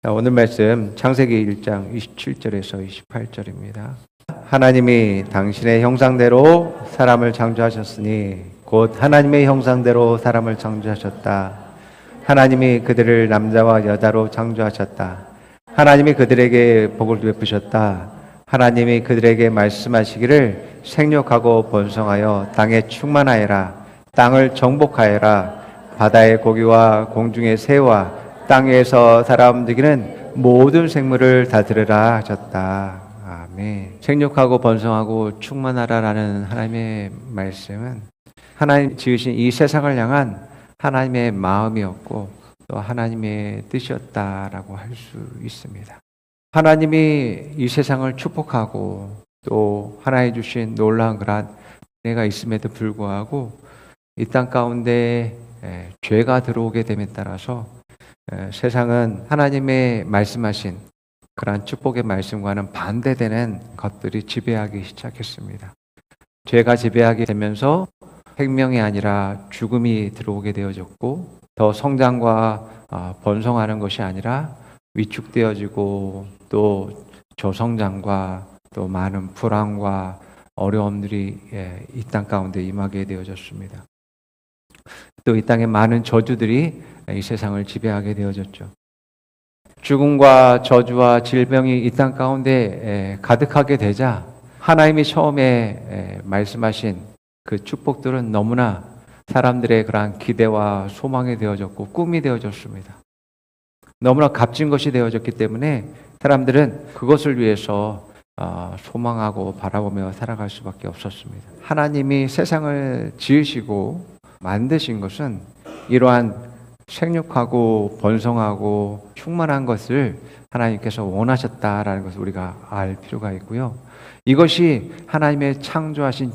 오늘 말씀 창세기 1장 27절에서 28절입니다. 하나님이 당신의 형상대로 사람을 창조하셨으니 곧 하나님의 형상대로 사람을 창조하셨다. 하나님이 그들을 남자와 여자로 창조하셨다. 하나님이 그들에게 복을 베푸셨다. 하나님이 그들에게 말씀하시기를 생육하고 번성하여 땅에 충만하여라. 땅을 정복하여라. 바다의 고기와 공중의 새와 땅에서 살아 움직이는 모든 생물을 다 들으라 하셨다. 아멘. 생육하고 번성하고 충만하라라는 하나님의 말씀은 하나님 지으신 이 세상을 향한 하나님의 마음이었고 또 하나님의 뜻이었다라고 할 수 있습니다. 하나님이 이 세상을 축복하고 또 하나님 주신 놀라운 그런 은혜가 있음에도 불구하고 이 땅 가운데 죄가 들어오게 됨에 따라서 세상은 하나님의 말씀하신 그러한 축복의 말씀과는 반대되는 것들이 지배하기 시작했습니다. 죄가 지배하게 되면서 생명이 아니라 죽음이 들어오게 되어졌고 더 성장과 번성하는 것이 아니라 위축되어지고 또 저성장과 또 많은 불안과 어려움들이 이 땅 가운데 임하게 되어졌습니다. 또 이 땅에 많은 저주들이 이 세상을 지배하게 되어졌죠. 죽음과 저주와 질병이 이 땅 가운데 가득하게 되자 하나님이 처음에 말씀하신 그 축복들은 너무나 사람들의 그러한 기대와 소망이 되어졌고 꿈이 되어졌습니다. 너무나 값진 것이 되어졌기 때문에 사람들은 그것을 위해서 소망하고 바라보며 살아갈 수밖에 없었습니다. 하나님이 세상을 지으시고 만드신 것은 이러한 생육하고 번성하고 충만한 것을 하나님께서 원하셨다라는 것을 우리가 알 필요가 있고요. 이것이 하나님의 창조하신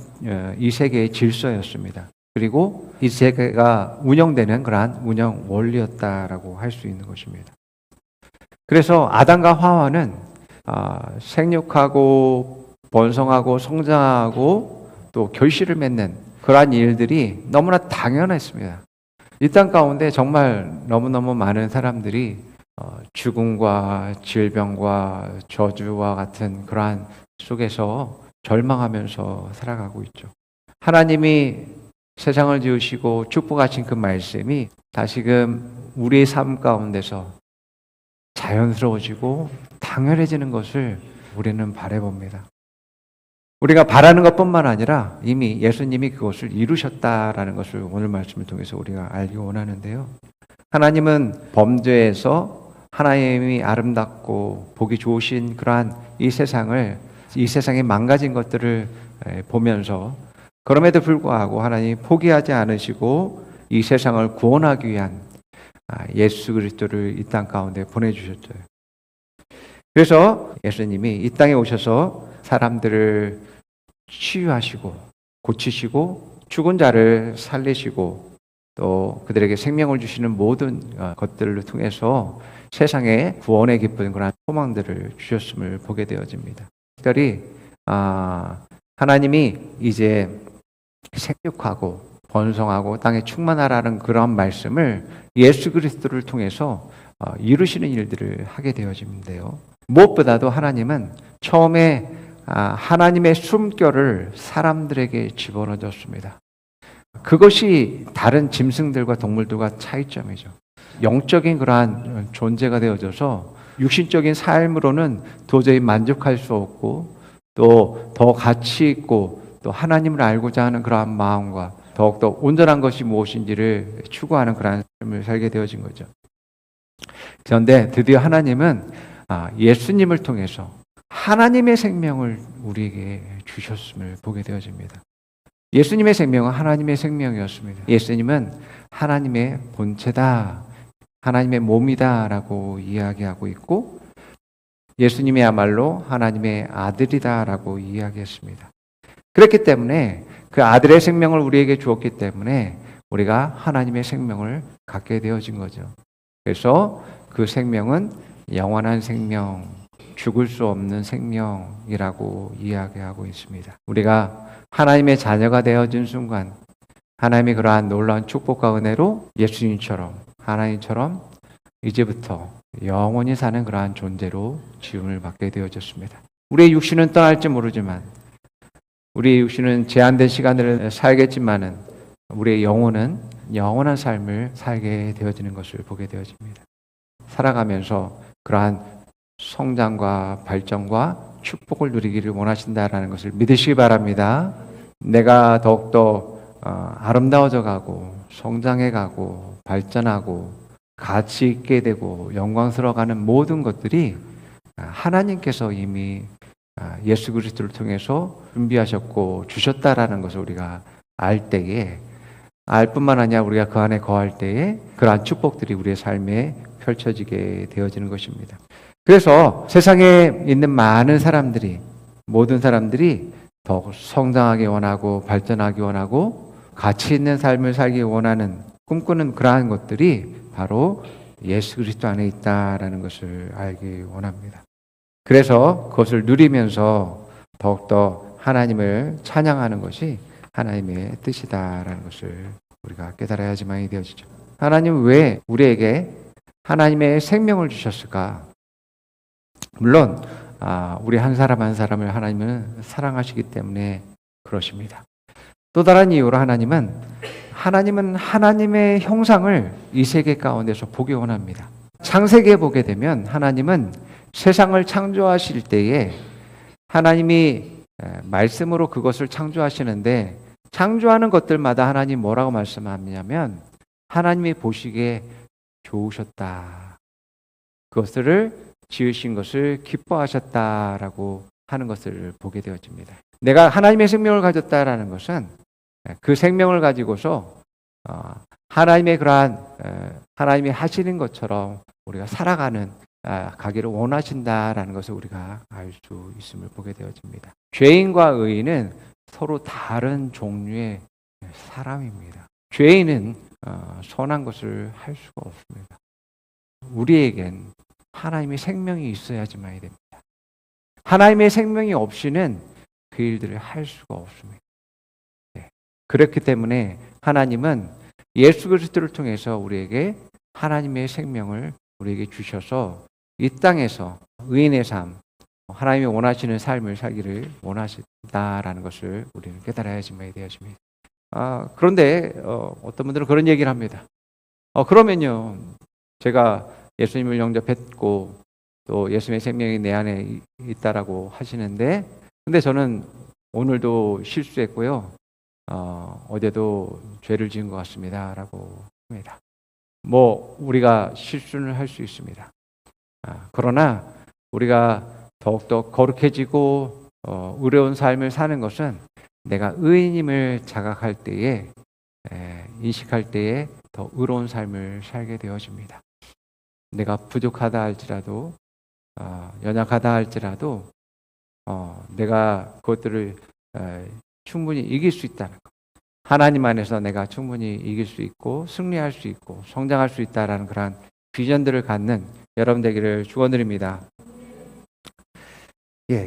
이 세계의 질서였습니다. 그리고 이 세계가 운영되는 그러한 운영 원리였다라고 할 수 있는 것입니다. 그래서 아담과 하와는 생육하고 번성하고 성장하고 또 결실을 맺는 그러한 일들이 너무나 당연했습니다. 이 땅 가운데 정말 너무너무 많은 사람들이 죽음과 질병과 저주와 같은 그러한 속에서 절망하면서 살아가고 있죠. 하나님이 세상을 지으시고 축복하신 그 말씀이 다시금 우리의 삶 가운데서 자연스러워지고 당연해지는 것을 우리는 바라봅니다. 우리가 바라는 것뿐만 아니라 이미 예수님이 그것을 이루셨다라는 것을 오늘 말씀을 통해서 우리가 알기 원하는데요. 하나님은 범죄에서 하나님이 아름답고 보기 좋으신 그러한 이 세상에 망가진 것들을 보면서 그럼에도 불구하고 하나님이 포기하지 않으시고 이 세상을 구원하기 위한 예수 그리스도를 이 땅 가운데 보내주셨어요. 그래서 예수님이 이 땅에 오셔서 사람들을 치유하시고 고치시고 죽은 자를 살리시고 또 그들에게 생명을 주시는 모든 것들을 통해서 세상에 구원의 기쁜 그런 소망들을 주셨음을 보게 되어집니다. 특별히 하나님이 이제 생육하고 번성하고 땅에 충만하라는 그런 말씀을 예수 그리스도를 통해서 이루시는 일들을 하게 되어지는데요. 무엇보다도 하나님은 처음에 하나님의 숨결을 사람들에게 집어넣어 줬습니다. 그것이 다른 짐승들과 동물들과 차이점이죠. 영적인 그러한 존재가 되어져서 육신적인 삶으로는 도저히 만족할 수 없고 또 더 가치 있고 또 하나님을 알고자 하는 그러한 마음과 더욱더 온전한 것이 무엇인지를 추구하는 그러한 삶을 살게 되어진 거죠. 그런데 드디어 하나님은 예수님을 통해서 하나님의 생명을 우리에게 주셨음을 보게 되어집니다. 예수님의 생명은 하나님의 생명이었습니다. 예수님은 하나님의 본체다, 하나님의 몸이다라고 이야기하고 있고 예수님이야말로 하나님의 아들이다라고 이야기했습니다. 그렇기 때문에 그 아들의 생명을 우리에게 주었기 때문에 우리가 하나님의 생명을 갖게 되어진 거죠. 그래서 그 생명은 영원한 생명, 죽을 수 없는 생명이라고 이야기하고 있습니다. 우리가 하나님의 자녀가 되어진 순간 하나님이 그러한 놀라운 축복과 은혜로 예수님처럼 하나님처럼 이제부터 영원히 사는 그러한 존재로 지음을 받게 되어졌습니다. 우리의 육신은 떠날지 모르지만, 우리의 육신은 제한된 시간을 살겠지만은 우리의 영혼은 영원한 삶을 살게 되어지는 것을 보게 되어집니다. 살아가면서 그러한 성장과 발전과 축복을 누리기를 원하신다라는 것을 믿으시기 바랍니다. 내가 더욱더 아름다워져 가고 성장해 가고 발전하고 가치 있게 되고 영광스러워가는 모든 것들이 하나님께서 이미 예수 그리스도를 통해서 준비하셨고 주셨다라는 것을 우리가 알 때에, 알 뿐만 아니라 우리가 그 안에 거할 때에 그러한 축복들이 우리의 삶에 펼쳐지게 되어지는 것입니다. 그래서 세상에 있는 많은 사람들이, 모든 사람들이 더욱 성장하기 원하고 발전하기 원하고 가치 있는 삶을 살기 원하는, 꿈꾸는 그러한 것들이 바로 예수 그리스도 안에 있다라는 것을 알기 원합니다. 그래서 그것을 누리면서 더욱더 하나님을 찬양하는 것이 하나님의 뜻이다라는 것을 우리가 깨달아야지만이 되어지죠. 하나님은 왜 우리에게 하나님의 생명을 주셨을까? 물론 우리 한 사람 한 사람을 하나님은 사랑하시기 때문에 그러십니다. 또 다른 이유로 하나님은 하나님의 형상을 이 세계 가운데서 보기 원합니다. 창세기에 보게 되면 하나님은 세상을 창조하실 때에 하나님이 말씀으로 그것을 창조하시는데, 창조하는 것들마다 하나님 뭐라고 말씀하냐면 하나님이 보시기에 좋으셨다. 그것을 지으신 것을 기뻐하셨다라고 하는 것을 보게 되어집니다. 내가 하나님의 생명을 가졌다라는 것은 그 생명을 가지고서 하나님의 그러한 하나님이 하시는 것처럼 우리가 살아가는 가기를 원하신다라는 것을 우리가 알 수 있음을 보게 되어집니다. 죄인과 의인은 서로 다른 종류의 사람입니다. 죄인은 선한 것을 할 수가 없습니다. 우리에겐 하나님의 생명이 있어야지만이 됩니다. 하나님의 생명이 없이는 그 일들을 할 수가 없습니다. 네. 그렇기 때문에 하나님은 예수 그리스도를 통해서 우리에게 하나님의 생명을 우리에게 주셔서 이 땅에서 의인의 삶, 하나님이 원하시는 삶을 살기를 원하신다라는 것을 우리는 깨달아야지만이 되어집니다. 그런데 어떤 분들은 그런 얘기를 합니다. 그러면요, 제가 예수님을 영접했고 또 예수님의 생명이 내 안에 있다라고 하시는데, 근데 저는 오늘도 실수했고요, 어제도 죄를 지은 것 같습니다라고 합니다. 우리가 실수를 할 수 있습니다. 그러나 우리가 더욱더 거룩해지고 의로운 삶을 사는 것은 내가 의인임을 자각할 때에, 인식할 때에 더 의로운 삶을 살게 되어집니다. 내가 부족하다 할지라도, 연약하다 할지라도 내가 그것들을 충분히 이길 수 있다는 것, 하나님 안에서 내가 충분히 이길 수 있고 승리할 수 있고 성장할 수 있다라는 그러한 비전들을 갖는 여러분 되기를 축원드립니다.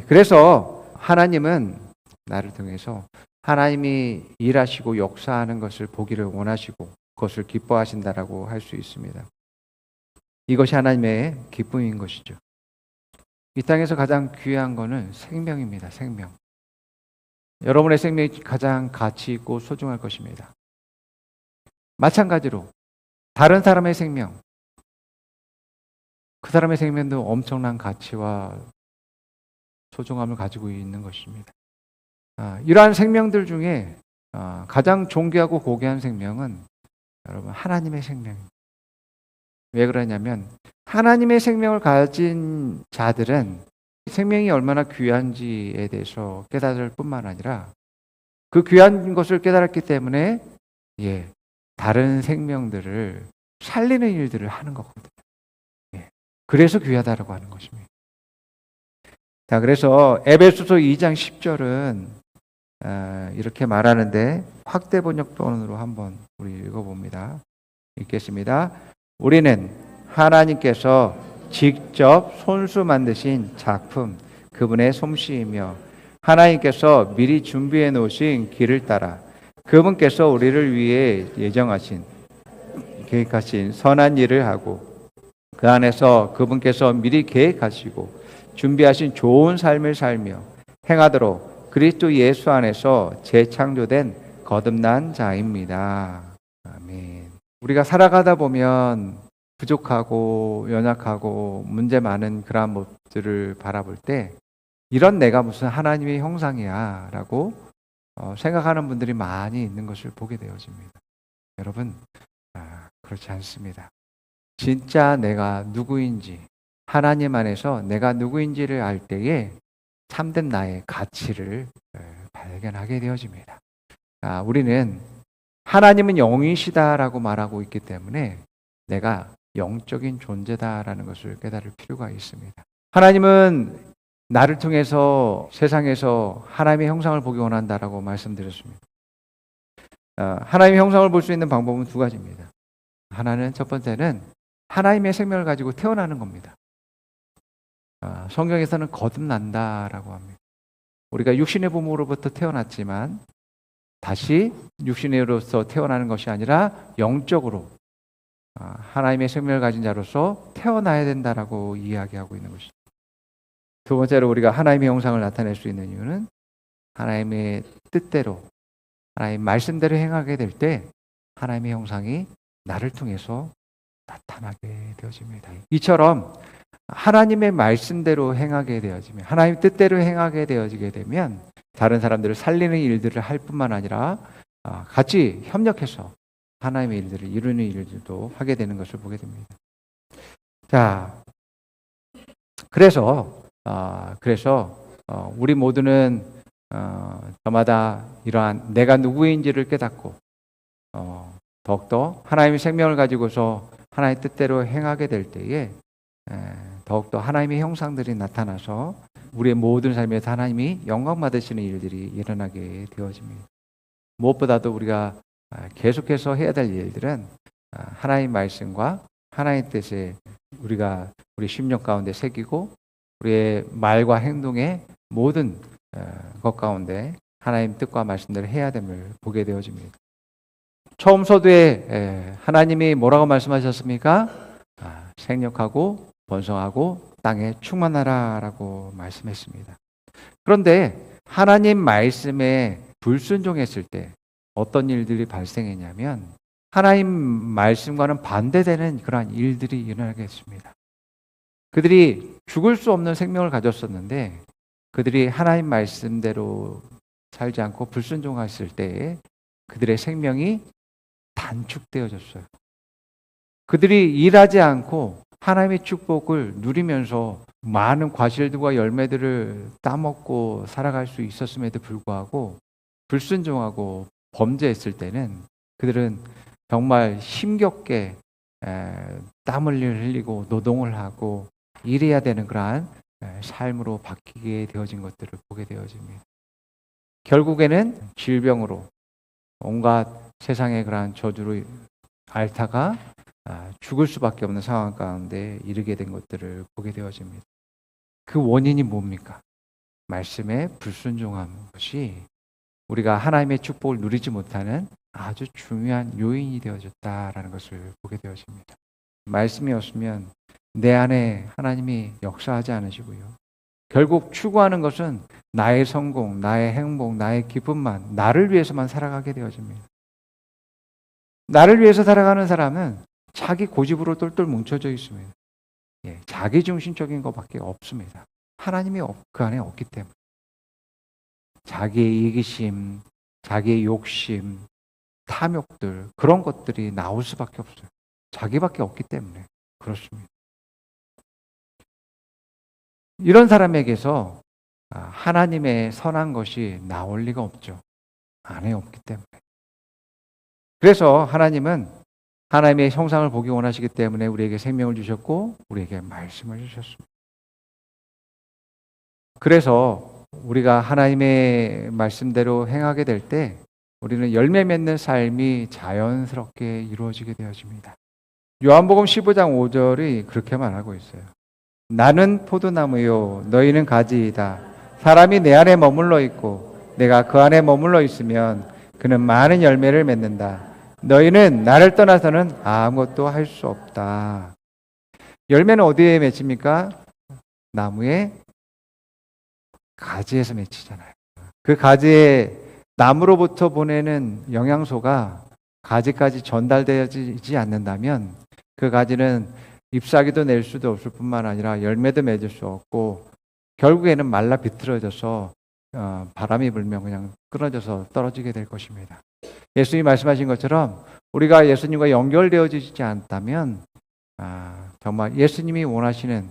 그래서 하나님은 나를 통해서 하나님이 일하시고 역사하는 것을 보기를 원하시고 그것을 기뻐하신다라고 할 수 있습니다. 이것이 하나님의 기쁨인 것이죠. 이 땅에서 가장 귀한 것은 생명입니다. 생명. 여러분의 생명이 가장 가치 있고 소중할 것입니다. 마찬가지로 다른 사람의 생명, 그 사람의 생명도 엄청난 가치와 소중함을 가지고 있는 것입니다. 이러한 생명들 중에 가장 존귀하고 고귀한 생명은 여러분 하나님의 생명입니다. 왜 그러냐면 하나님의 생명을 가진 자들은 생명이 얼마나 귀한지에 대해서 깨달을 뿐만 아니라 그 귀한 것을 깨달았기 때문에 다른 생명들을 살리는 일들을 하는 거거든요. 그래서 귀하다라고 하는 것입니다. 자, 그래서 에베소서 2장 10절은 이렇게 말하는데 확대 번역본으로 한번 우리 읽어봅니다. 읽겠습니다. 우리는 하나님께서 직접 손수 만드신 작품, 그분의 솜씨이며 하나님께서 미리 준비해 놓으신 길을 따라 그분께서 우리를 위해 예정하신 계획하신 선한 일을 하고 그 안에서 그분께서 미리 계획하시고 준비하신 좋은 삶을 살며 행하도록 그리스도 예수 안에서 재창조된 거듭난 자입니다. 아멘. 우리가 살아가다 보면 부족하고 연약하고 문제 많은 그러한 모습들을 바라볼 때 이런 내가 무슨 하나님의 형상이야 라고 생각하는 분들이 많이 있는 것을 보게 되어집니다. 여러분, 그렇지 않습니다. 진짜 내가 누구인지, 하나님 안에서 내가 누구인지를 알 때에 참된 나의 가치를 발견하게 되어집니다. 우리는 하나님은 영이시다라고 말하고 있기 때문에 내가 영적인 존재다라는 것을 깨달을 필요가 있습니다. 하나님은 나를 통해서 세상에서 하나님의 형상을 보기 원한다라고 말씀드렸습니다. 하나님의 형상을 볼 수 있는 방법은 두 가지입니다. 하나는 첫 번째는 하나님의 생명을 가지고 태어나는 겁니다. 성경에서는 거듭난다라고 합니다. 우리가 육신의 부모로부터 태어났지만 다시 육신으로서 태어나는 것이 아니라 영적으로 하나님의 생명을 가진 자로서 태어나야 된다라고 이야기하고 있는 것이죠. 두 번째로 우리가 하나님의 형상을 나타낼 수 있는 이유는 하나님의 뜻대로 하나님의 말씀대로 행하게 될 때 하나님의 형상이 나를 통해서 나타나게 되어집니다. 이처럼 하나님의 말씀대로 행하게 되어지면 하나님의 뜻대로 행하게 되어지게 되면 다른 사람들을 살리는 일들을 할 뿐만 아니라 같이 협력해서 하나님의 일들을 이루는 일들도 하게 되는 것을 보게 됩니다. 자, 그래서 우리 모두는 저마다 이러한 내가 누구인지를 깨닫고 더욱더 하나님의 생명을 가지고서 하나님의 뜻대로 행하게 될 때에 더욱더 하나님의 형상들이 나타나서 우리의 모든 삶에서 하나님이 영광 받으시는 일들이 일어나게 되어집니다. 무엇보다도 우리가 계속해서 해야 될 일들은 하나님 말씀과 하나님 뜻에 우리가 우리 심령 가운데 새기고 우리의 말과 행동의 모든 것 가운데 하나님 뜻과 말씀대로 해야 됨을 보게 되어집니다. 처음 서두에 하나님이 뭐라고 말씀하셨습니까? 생육하고 번성하고 땅에 충만하라라고 말씀했습니다. 그런데 하나님 말씀에 불순종했을 때 어떤 일들이 발생했냐면 하나님 말씀과는 반대되는 그러한 일들이 일어나게 했습니다. 그들이 죽을 수 없는 생명을 가졌었는데 그들이 하나님 말씀대로 살지 않고 불순종했을 때에 그들의 생명이 단축되어졌어요. 그들이 일하지 않고 하나님의 축복을 누리면서 많은 과실들과 열매들을 따먹고 살아갈 수 있었음에도 불구하고 불순종하고 범죄했을 때는 그들은 정말 힘겹게 땀을 흘리고 노동을 하고 일해야 되는 그러한 삶으로 바뀌게 되어진 것들을 보게 되어집니다. 결국에는 질병으로 온갖 세상의 그러한 저주로 앓다가 죽을 수밖에 없는 상황 가운데 이르게 된 것들을 보게 되어집니다. 그 원인이 뭡니까? 말씀에 불순종한 것이 우리가 하나님의 축복을 누리지 못하는 아주 중요한 요인이 되어졌다라는 것을 보게 되어집니다. 말씀이 없으면 내 안에 하나님이 역사하지 않으시고요. 결국 추구하는 것은 나의 성공, 나의 행복, 나의 기쁨만, 나를 위해서만 살아가게 되어집니다. 나를 위해서 살아가는 사람은 자기 고집으로 똘똘 뭉쳐져 있습니다. 자기 중심적인 것밖에 없습니다. 하나님이 그 안에 없기 때문에. 자기의 이기심, 자기의 욕심, 탐욕들 그런 것들이 나올 수밖에 없어요. 자기밖에 없기 때문에 그렇습니다. 이런 사람에게서 하나님의 선한 것이 나올 리가 없죠. 안에 없기 때문에. 그래서 하나님은 하나님의 형상을 보기 원하시기 때문에 우리에게 생명을 주셨고 우리에게 말씀을 주셨습니다. 그래서 우리가 하나님의 말씀대로 행하게 될 때 우리는 열매 맺는 삶이 자연스럽게 이루어지게 되어집니다. 요한복음 15장 5절이 그렇게 말하고 있어요. 나는 포도나무요 너희는 가지이다. 사람이 내 안에 머물러 있고 내가 그 안에 머물러 있으면 그는 많은 열매를 맺는다. 너희는 나를 떠나서는 아무것도 할 수 없다. 열매는 어디에 맺힙니까? 나무의 가지에서 맺히잖아요. 그 가지에 나무로부터 보내는 영양소가 가지까지 전달되지 않는다면 그 가지는 잎사귀도 낼 수도 없을 뿐만 아니라 열매도 맺을 수 없고 결국에는 말라 비틀어져서 바람이 불면 그냥 끊어져서 떨어지게 될 것입니다. 예수님이 말씀하신 것처럼 우리가 예수님과 연결되어지지 않다면 정말 예수님이 원하시는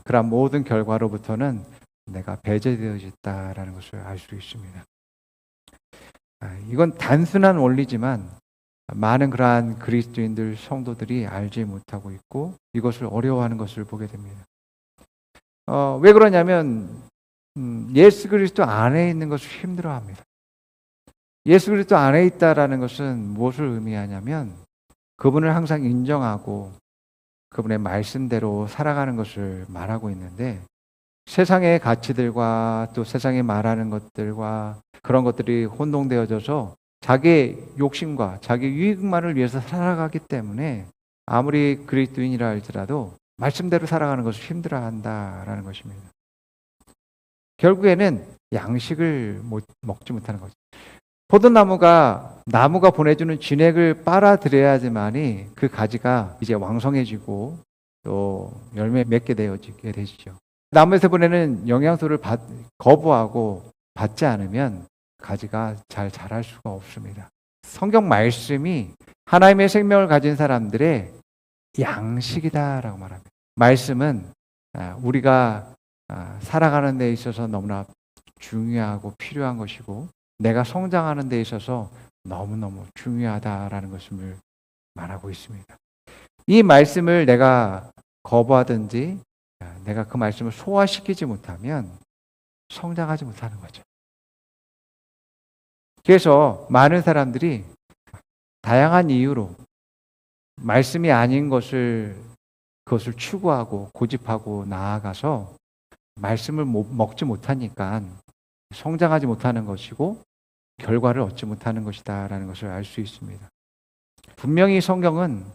그런 모든 결과로부터는 내가 배제되어졌다라는 것을 알 수 있습니다. 이건 단순한 원리지만 많은 그러한 그리스도인들 성도들이 알지 못하고 있고 이것을 어려워하는 것을 보게 됩니다. 왜 그러냐면 예수 그리스도 안에 있는 것을 힘들어합니다. 예수 그리스도 안에 있다라는 것은 무엇을 의미하냐면 그분을 항상 인정하고 그분의 말씀대로 살아가는 것을 말하고 있는데 세상의 가치들과 또 세상에 말하는 것들과 그런 것들이 혼동되어져서 자기 욕심과 자기 유익만을 위해서 살아가기 때문에 아무리 그리스도인이라 할지라도 말씀대로 살아가는 것을 힘들어한다라는 것입니다. 결국에는 양식을 먹지 못하는 거죠. 포도나무가 보내주는 진액을 빨아들여야지만이 그 가지가 이제 왕성해지고 또 열매 맺게 되어지게 되시죠. 나무에서 보내는 영양소를 거부하고 받지 않으면 가지가 잘 자랄 수가 없습니다. 성경 말씀이 하나님의 생명을 가진 사람들의 양식이다라고 말합니다. 말씀은 우리가 살아가는 데 있어서 너무나 중요하고 필요한 것이고 내가 성장하는 데 있어서 너무너무 중요하다라는 것을 말하고 있습니다. 이 말씀을 내가 거부하든지 내가 그 말씀을 소화시키지 못하면 성장하지 못하는 거죠. 그래서 많은 사람들이 다양한 이유로 말씀이 아닌 그것을 추구하고 고집하고 나아가서 말씀을 먹지 못하니까 성장하지 못하는 것이고 결과를 얻지 못하는 것이다라는 것을 알 수 있습니다. 분명히 성경은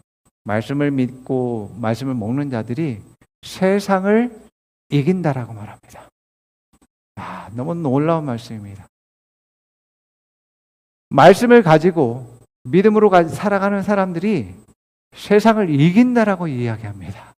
말씀을 믿고 말씀을 먹는 자들이 세상을 이긴다라고 말합니다. 너무 놀라운 말씀입니다. 말씀을 가지고 믿음으로 살아가는 사람들이 세상을 이긴다라고 이야기합니다.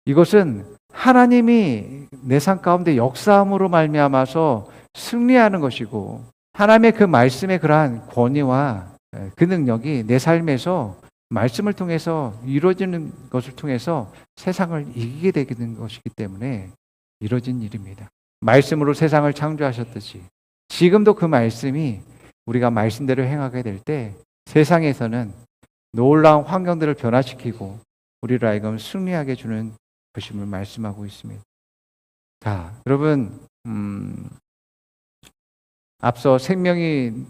이것은 하나님이 내 삶 가운데 역사함으로 말미암아서 승리하는 것이고 하나님의 그 말씀의 그러한 권위와 그 능력이 내 삶에서 말씀을 통해서 이루어지는 것을 통해서 세상을 이기게 되는 것이기 때문에 이루어진 일입니다. 말씀으로 세상을 창조하셨듯이 지금도 그 말씀이 우리가 말씀대로 행하게 될 때 세상에서는 놀라운 환경들을 변화시키고 우리를 하여금 승리하게 주는 것임을 말씀하고 있습니다. 자, 여러분 앞서 생명이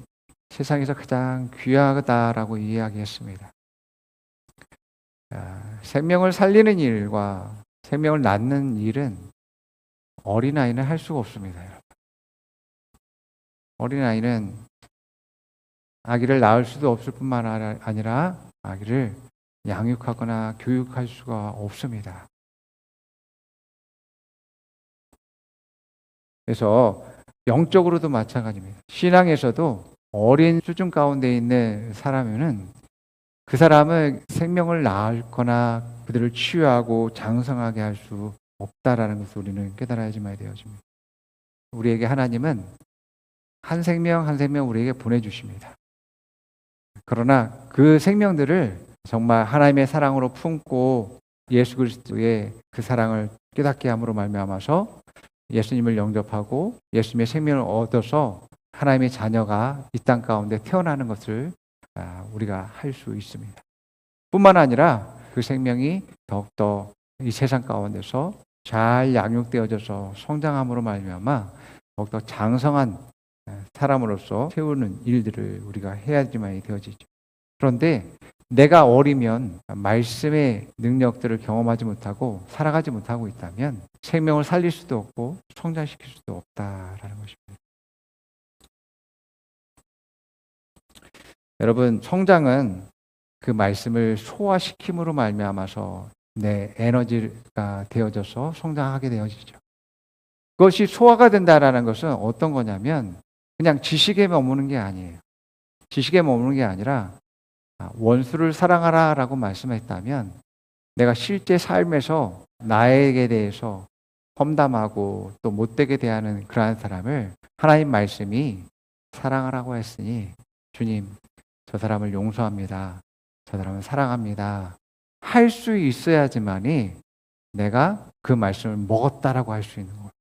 세상에서 가장 귀하다라고 이야기했습니다. 생명을 살리는 일과 생명을 낳는 일은 어린아이는 할 수가 없습니다. 여러분. 어린아이는 아기를 낳을 수도 없을 뿐만 아니라 아기를 양육하거나 교육할 수가 없습니다. 그래서 영적으로도 마찬가지입니다. 신앙에서도 어린 수준 가운데 있는 사람은 그 사람은 생명을 낳거나 그들을 치유하고 장성하게 할 수 없다라는 것을 우리는 깨달아야지만 되어집니다. 우리에게 하나님은 한 생명 한 생명 우리에게 보내주십니다. 그러나 그 생명들을 정말 하나님의 사랑으로 품고 예수 그리스도의 그 사랑을 깨닫게 함으로 말미암아서 예수님을 영접하고 예수님의 생명을 얻어서 하나님의 자녀가 이 땅 가운데 태어나는 것을 우리가 할 수 있습니다. 뿐만 아니라 그 생명이 더욱더 이 세상 가운데서 잘 양육되어져서 성장함으로 말미암아 더욱더 장성한 사람으로서 세우는 일들을 우리가 해야지만 되어지죠. 그런데 내가 어리면 말씀의 능력들을 경험하지 못하고 살아가지 못하고 있다면 생명을 살릴 수도 없고 성장시킬 수도 없다라는 것입니다. 여러분, 성장은 그 말씀을 소화시킴으로 말미암아서 내 에너지가 되어져서 성장하게 되어지죠. 그것이 소화가 된다라는 것은 어떤 거냐면 그냥 지식에 머무는 게 아니에요. 지식에 머무는 게 아니라 원수를 사랑하라라고 말씀했다면 내가 실제 삶에서 나에게 대해서 험담하고 또 못되게 대하는 그러한 사람을 하나님 말씀이 사랑하라고 했으니 주님 저 사람을 용서합니다. 저 사람을 사랑합니다. 할 수 있어야지만이 내가 그 말씀을 먹었다라고 할 수 있는 거예요.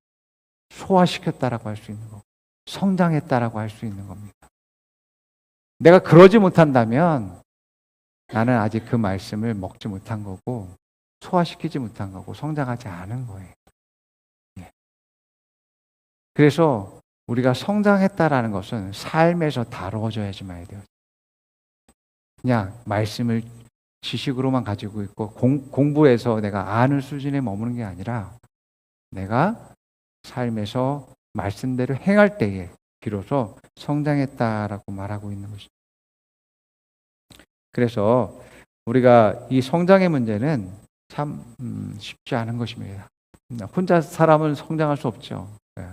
소화시켰다라고 할 수 있는 거고 성장했다라고 할 수 있는 겁니다. 내가 그러지 못한다면 나는 아직 그 말씀을 먹지 못한 거고 소화시키지 못한 거고 성장하지 않은 거예요. 예. 그래서 우리가 성장했다라는 것은 삶에서 다루어져야지만 돼요. 그냥 말씀을 지식으로만 가지고 있고 공부해서 내가 아는 수준에 머무는 게 아니라 내가 삶에서 말씀대로 행할 때에 비로소 성장했다라고 말하고 있는 것입니다. 그래서 우리가 이 성장의 문제는 참 쉽지 않은 것입니다. 혼자 사람은 성장할 수 없죠.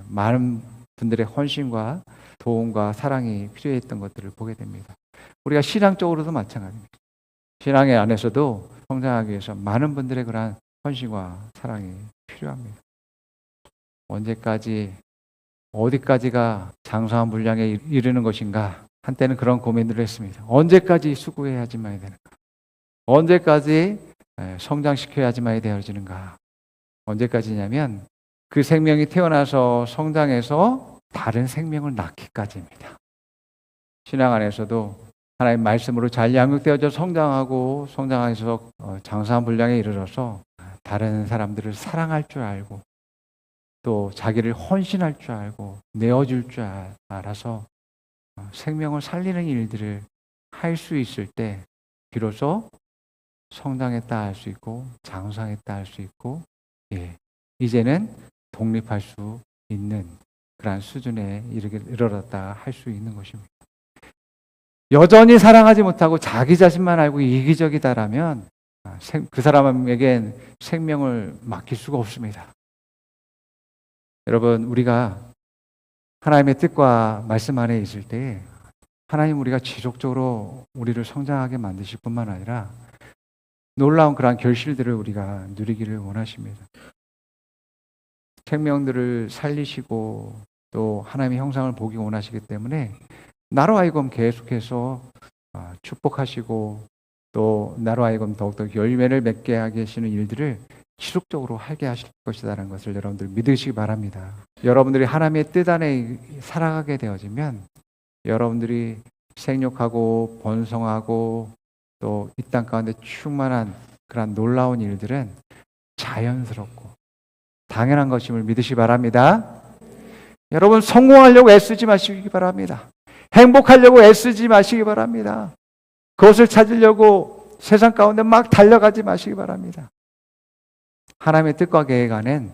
많은 분들의 헌신과 도움과 사랑이 필요했던 것들을 보게 됩니다. 우리가 신앙적으로도 마찬가지입니다. 신앙의 안에서도 성장하기 위해서 많은 분들의 그러한 헌신과 사랑이 필요합니다. 언제까지 어디까지가 장성한 분량에 이르는 것인가? 한때는 그런 고민들을 했습니다. 언제까지 수고해야지만이 되는가? 언제까지 성장시켜야지만이 되어지는가? 언제까지냐면 그 생명이 태어나서 성장해서 다른 생명을 낳기까지입니다. 신앙 안에서도 하나님 말씀으로 잘 양육되어져 성장하고 성장해서 장성한 분량에 이르러서 다른 사람들을 사랑할 줄 알고 또 자기를 헌신할 줄 알고 내어줄 줄 알아서 생명을 살리는 일들을 할 수 있을 때 비로소 성장했다 할 수 있고 장성했다 할 수 있고 이제는 독립할 수 있는 그러한 수준에 이르렀다 할 수 있는 것입니다. 여전히 사랑하지 못하고 자기 자신만 알고 이기적이다라면 그 사람에겐 생명을 맡길 수가 없습니다. 여러분, 우리가 하나님의 뜻과 말씀 안에 있을 때 하나님 우리가 지속적으로 우리를 성장하게 만드실 뿐만 아니라 놀라운 그러한 결실들을 우리가 누리기를 원하십니다. 생명들을 살리시고 또 하나님의 형상을 보기 원하시기 때문에 나로 하여금 계속해서 축복하시고 또 나로 하여금 더욱더 열매를 맺게 하게 하시는 일들을 지속적으로 하게 하실 것이라는 것을 여러분들 믿으시기 바랍니다. 여러분들이 하나님의 뜻 안에 살아가게 되어지면 여러분들이 생육하고 번성하고 또 이 땅 가운데 충만한 그런 놀라운 일들은 자연스럽고 당연한 것임을 믿으시기 바랍니다. 여러분 성공하려고 애쓰지 마시기 바랍니다. 행복하려고 애쓰지 마시기 바랍니다. 그것을 찾으려고 세상 가운데 막 달려가지 마시기 바랍니다. 하나님의 뜻과 계획 안엔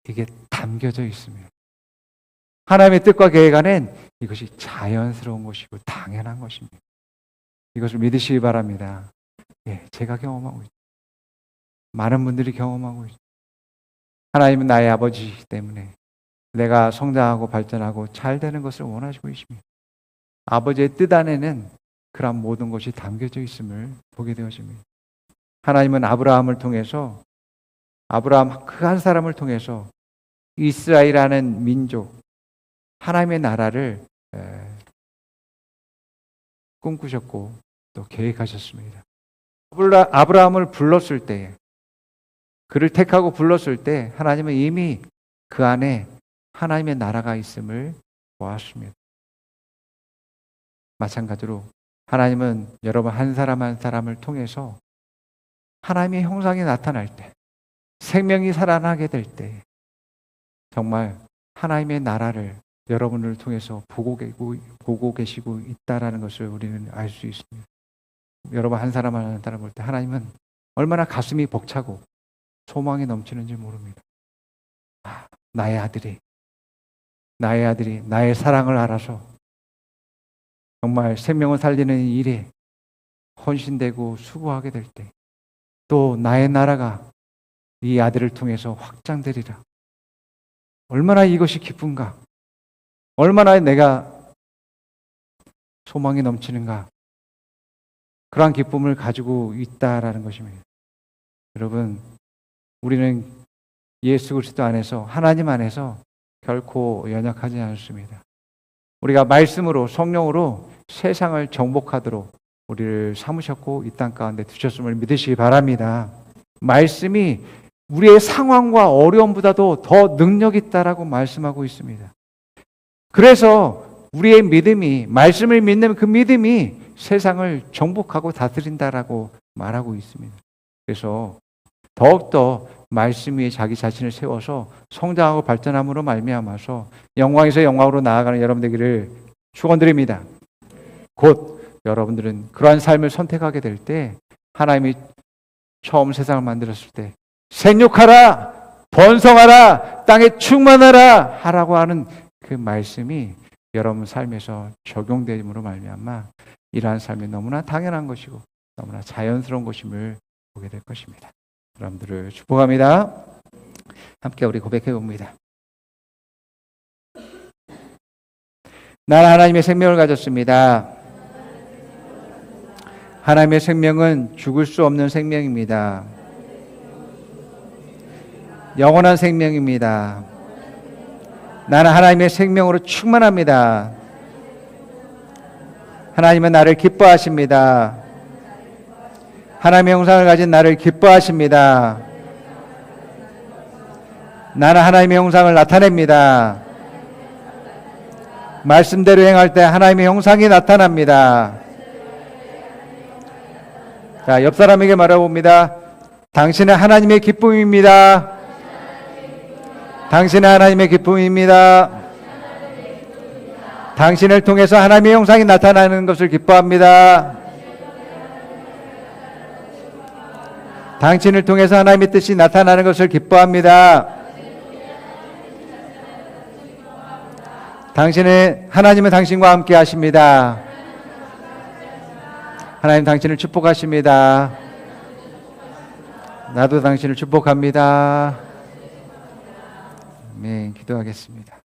이게 담겨져 있습니다. 하나님의 뜻과 계획 안엔 이것이 자연스러운 것이고 당연한 것입니다. 이것을 믿으시기 바랍니다. 제가 경험하고 있습니다. 많은 분들이 경험하고 있습니다. 하나님은 나의 아버지이기 때문에 내가 성장하고 발전하고 잘 되는 것을 원하시고 계십니다. 아버지의 뜻 안에는 그런 모든 것이 담겨져 있음을 보게 되어집니다. 하나님은 아브라함을 통해서 아브라함 그 한 사람을 통해서 이스라엘이라는 민족 하나님의 나라를 꿈꾸셨고 또 계획하셨습니다. 아브라함을 불렀을 때 그를 택하고 불렀을 때 하나님은 이미 그 안에 하나님의 나라가 있음을 보았습니다. 마찬가지로 하나님은 여러분 한 사람 한 사람을 통해서 하나님의 형상이 나타날 때 생명이 살아나게 될 때 정말 하나님의 나라를 여러분을 통해서 보고 계시고 있다라는 것을 우리는 알 수 있습니다. 여러분 한 사람 한 사람 볼 때 하나님은 얼마나 가슴이 벅차고 소망이 넘치는지 모릅니다. 나의 아들이 나의 사랑을 알아서 정말 생명을 살리는 일에 헌신되고 수고하게 될 때 또 나의 나라가 이 아들을 통해서 확장되리라. 얼마나 이것이 기쁜가? 얼마나 내가 소망이 넘치는가? 그러한 기쁨을 가지고 있다라는 것입니다. 여러분, 우리는 예수 그리스도 안에서, 하나님 안에서 결코 연약하지 않습니다. 우리가 말씀으로, 성령으로 세상을 정복하도록 우리를 삼으셨고 이 땅 가운데 두셨음을 믿으시기 바랍니다. 말씀이 우리의 상황과 어려움보다도 더 능력 있다라고 말씀하고 있습니다. 그래서 우리의 믿음이, 말씀을 믿는 그 믿음이 세상을 정복하고 다스린다라고 말하고 있습니다. 그래서 더욱더 말씀 위에 자기 자신을 세워서 성장하고 발전함으로 말미암아서 영광에서 영광으로 나아가는 여러분 되기를 축원드립니다. 곧 여러분들은 그러한 삶을 선택하게 될 때 하나님이 처음 세상을 만들었을 때 생육하라, 번성하라, 땅에 충만하라 하라고 하는 그 말씀이 여러분 삶에서 적용됨으로 말미암아 이러한 삶이 너무나 당연한 것이고 너무나 자연스러운 것임을 보게 될 것입니다. 여러분들을 축복합니다. 함께 우리 고백해 봅니다. 나는 하나님의 생명을 가졌습니다. 하나님의 생명은 죽을 수 없는 생명입니다. 영원한 생명입니다. 나는 하나님의 생명으로 충만합니다. 하나님은 나를 기뻐하십니다. 하나님의 형상을 가진 나를 기뻐하십니다. 나는 하나님의 형상을 나타냅니다. 말씀대로 행할 때 하나님의 형상이 나타납니다. 자, 옆 사람에게 말해봅니다. 당신은 하나님의 기쁨입니다. 당신은 하나님의 기쁨입니다. 당신을 통해서 하나님의 형상이 나타나는 것을 기뻐합니다. 당신을 통해서 하나님의 뜻이 나타나는 것을 기뻐합니다. 하나님은 당신과 함께 하십니다. 하나님 당신을 축복하십니다. 나도 당신을 축복합니다. 아멘. 기도하겠습니다.